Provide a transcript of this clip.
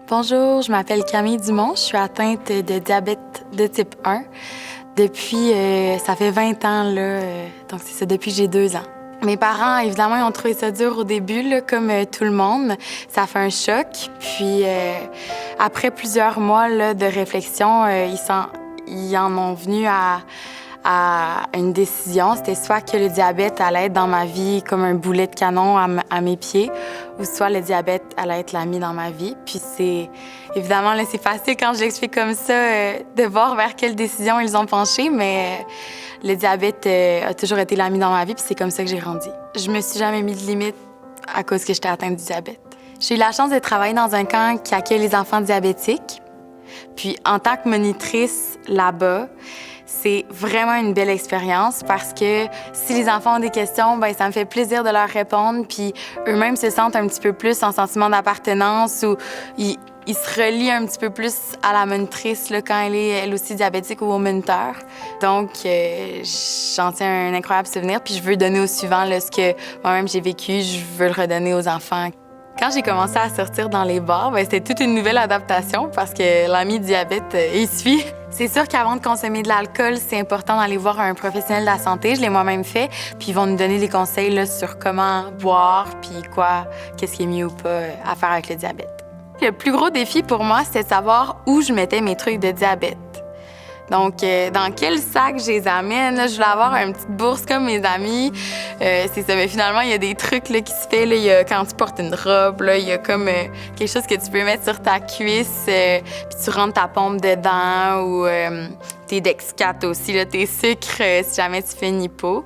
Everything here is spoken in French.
Bonjour, je m'appelle Camille Dumont. Je suis atteinte de diabète de type 1 depuis, ça fait 20 ans, là, donc c'est ça, depuis que j'ai 2 ans. Mes parents, évidemment, ils ont trouvé ça dur au début, là, comme tout le monde. Ça fait un choc. Puis, après plusieurs mois là, de réflexion, ils en ont venu à une décision. C'était soit que le diabète allait être dans ma vie comme un boulet de canon à mes pieds, ou soit le diabète allait être l'ami dans ma vie. Puis c'est... Évidemment, là, c'est facile quand je l'explique comme ça de voir vers quelle décision ils ont penché, mais le diabète a toujours été l'ami dans ma vie, puis c'est comme ça que j'ai grandi. Je me suis jamais mis de limite à cause que j'étais atteinte du diabète. J'ai eu la chance de travailler dans un camp qui accueille les enfants diabétiques. Puis en tant que monitrice là-bas, c'est vraiment une belle expérience parce que si les enfants ont des questions, bien, ça me fait plaisir de leur répondre. Puis eux-mêmes se sentent un petit peu plus en sentiment d'appartenance ou ils se relient un petit peu plus à la monitrice là, quand elle est elle aussi diabétique ou au moniteur. Donc, j'en tiens un incroyable souvenir. Puis je veux donner au suivant là, ce que moi-même j'ai vécu, je veux le redonner aux enfants. Quand j'ai commencé à sortir dans les bars, bien, c'était toute une nouvelle adaptation parce que l'ami diabète y suit. C'est sûr qu'avant de consommer de l'alcool, c'est important d'aller voir un professionnel de la santé. Je l'ai moi-même fait. Puis ils vont nous donner des conseils là, sur comment boire, puis qu'est-ce qui est mieux ou pas à faire avec le diabète. Le plus gros défi pour moi, c'était de savoir où je mettais mes trucs de diabète. Donc, dans quel sac je les amène? Là, je voulais avoir une petite bourse comme mes amis. C'est ça, mais finalement, il y a des trucs là, qui se font. Il y a quand tu portes une robe, là, il y a comme quelque chose que tu peux mettre sur ta cuisse, puis tu rentres ta pompe dedans, ou tes Dex 4 aussi, là, tes sucres si jamais tu fais une hypo.